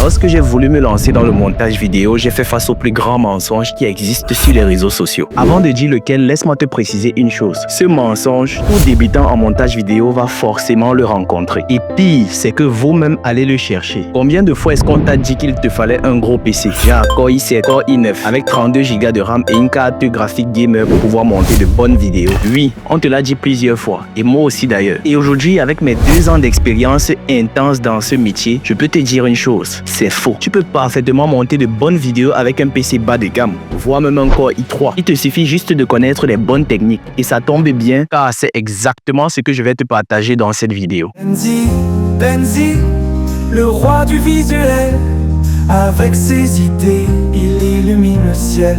Lorsque j'ai voulu me lancer dans le montage vidéo, j'ai fait face au plus grand mensonge qui existe sur les réseaux sociaux. Avant de dire lequel, laisse-moi te préciser une chose. Ce mensonge, tout débutant en montage vidéo va forcément le rencontrer. Et pire, c'est que vous-même allez le chercher. Combien de fois est-ce qu'on t'a dit qu'il te fallait un gros PC, genre Core i7, Core i9, avec 32 Go de RAM et une carte graphique gamer pour pouvoir monter de bonnes vidéos? Oui, on te l'a dit plusieurs fois, et moi aussi d'ailleurs. Et aujourd'hui, avec mes 2 ans d'expérience intense dans ce métier, je peux te dire une chose, c'est faux. Tu peux parfaitement monter de bonnes vidéos avec un PC bas de gamme, voire même un Core i3. Il te suffit juste de connaître les bonnes techniques, et ça tombe bien, car c'est exactement ce que je vais te partager dans cette vidéo. Benzi, le roi du visuel, avec ses idées, il illumine le ciel.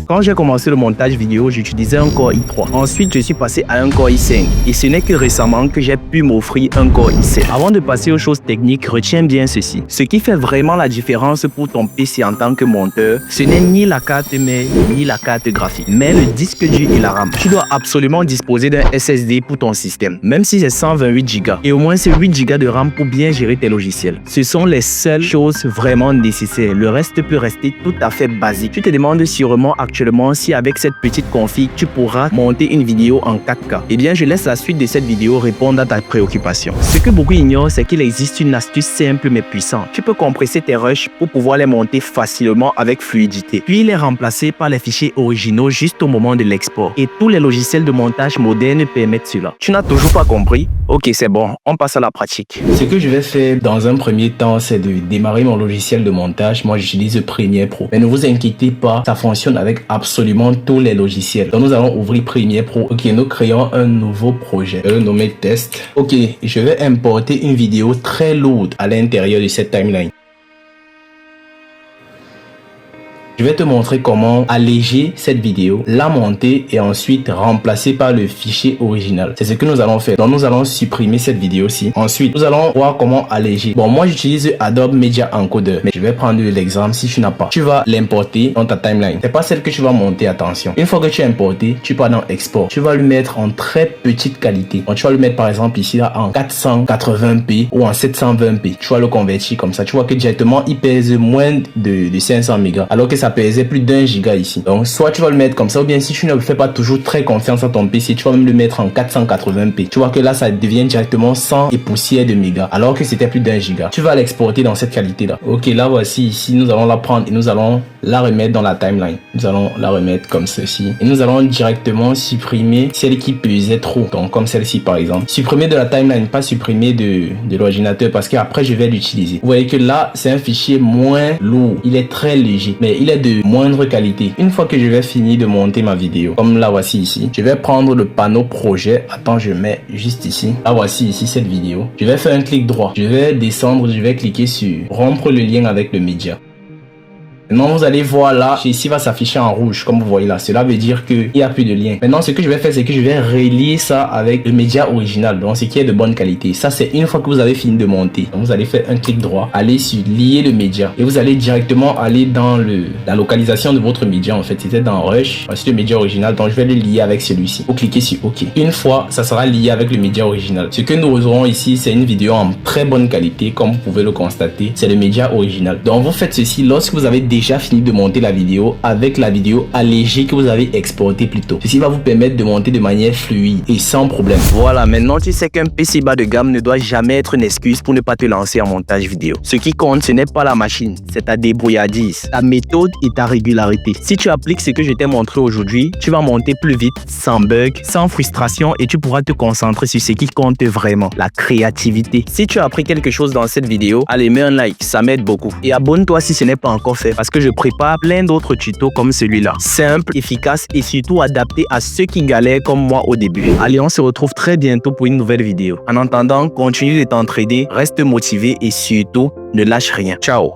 Quand j'ai commencé le montage vidéo, j'utilisais un Core i3. Ensuite, je suis passé à un Core i5. Et ce n'est que récemment que j'ai pu m'offrir un Core i7. Avant de passer aux choses techniques, retiens bien ceci. Ce qui fait vraiment la différence pour ton PC en tant que monteur, ce n'est ni la carte mère, ni la carte graphique, mais le disque dur et la RAM. Tu dois absolument disposer d'un SSD pour ton système, même si c'est 128 Go. Et au moins c'est 8 Go de RAM pour bien gérer tes logiciels. Ce sont les seules choses vraiment nécessaires. Le reste peut rester tout à fait basique. Tu te demandes sûrement actuellement si avec cette petite config, tu pourras monter une vidéo en 4K. Eh bien, je laisse la suite de cette vidéo répondre à ta préoccupation. Ce que beaucoup ignorent, c'est qu'il existe une astuce simple mais puissante. Tu peux compresser tes rushs pour pouvoir les monter facilement avec fluidité, puis les remplacer par les fichiers originaux juste au moment de l'export. Et tous les logiciels de montage modernes permettent cela. Tu n'as toujours pas compris? Ok, c'est bon, on passe à la pratique. Ce que je vais faire dans un premier temps, c'est de démarrer mon logiciel de montage. Moi, j'utilise Premiere Pro. Mais ne vous inquiétez pas, ça fonctionne avec absolument tous les logiciels. Donc, nous allons ouvrir Premiere Pro. Ok, nous créons un nouveau projet. Je vais le nommer test. Ok, je vais importer une vidéo très lourde à l'intérieur de cette timeline. Je vais te montrer comment alléger cette vidéo, la monter et ensuite remplacer par le fichier original. C'est ce que nous allons faire. Donc nous allons supprimer cette vidéo-ci. Ensuite, nous allons voir comment alléger. Bon, moi j'utilise Adobe Media Encoder, mais je vais prendre l'exemple si tu n'as pas. Tu vas l'importer dans ta timeline. C'est pas celle que tu vas monter, attention. Une fois que tu as importé, tu pars dans Export. Tu vas le mettre en très petite qualité. Donc tu vas le mettre par exemple ici là en 480p ou en 720p. Tu vas le convertir comme ça. Tu vois que directement il pèse moins de 500 mégas, alors que ça pesait plus d'1 giga ici. Donc soit tu vas le mettre comme ça, ou bien si tu ne fais pas toujours très confiance à ton PC, tu vas même le mettre en 480p. Tu vois que là ça devient directement 100 et poussière de mégas, alors que c'était plus d'1 giga. Tu vas l'exporter dans cette qualité là. Ok, là voici ici, nous allons la prendre et nous allons la remettre dans la timeline. Nous allons la remettre comme ceci et nous allons directement supprimer celle qui pesait trop, donc comme celle-ci par exemple. Supprimer de la timeline, pas supprimer de l'ordinateur, parce qu'après je vais l'utiliser. Vous voyez que là c'est un fichier moins lourd, il est très léger, mais il est de moindre qualité. Une fois que je vais finir de monter ma vidéo, comme là voici ici, je vais prendre le panneau projet. Attends, je mets juste ici. Là voici ici cette vidéo. Je vais faire un clic droit. Je vais descendre, je vais cliquer sur rompre le lien avec le média. Maintenant, vous allez voir là, ici va s'afficher en rouge, comme vous voyez là. Cela veut dire qu'il n'y a plus de lien. Maintenant, ce que je vais faire, c'est que je vais relier ça avec le média original, donc ce qui est de bonne qualité. Ça, c'est une fois que vous avez fini de monter. Donc, vous allez faire un clic droit, aller sur lier le média et vous allez directement aller dans la localisation de votre média. En fait, c'était dans Rush, voici le média original. Donc, je vais le lier avec celui-ci. Vous cliquez sur OK. Une fois, ça sera lié avec le média original. Ce que nous aurons ici, c'est une vidéo en très bonne qualité, comme vous pouvez le constater. C'est le média original. Donc, vous faites ceci lorsque vous avez déjà fini de monter la vidéo avec la vidéo allégée que vous avez exportée plus tôt. Ceci va vous permettre de monter de manière fluide et sans problème. Voilà, maintenant tu sais qu'un PC bas de gamme ne doit jamais être une excuse pour ne pas te lancer en montage vidéo. Ce qui compte, ce n'est pas la machine, c'est ta débrouillardise, ta méthode et ta régularité. Si tu appliques ce que je t'ai montré aujourd'hui, tu vas monter plus vite, sans bug, sans frustration, et tu pourras te concentrer sur ce qui compte vraiment, la créativité. Si tu as appris quelque chose dans cette vidéo, allez, mets un like, ça m'aide beaucoup. Et abonne-toi si ce n'est pas encore fait, parce que je prépare plein d'autres tutos comme celui-là. Simple, efficace et surtout adapté à ceux qui galèrent comme moi au début. Allez, on se retrouve très bientôt pour une nouvelle vidéo. En attendant, continue de t'entraider, reste motivé et surtout, ne lâche rien. Ciao!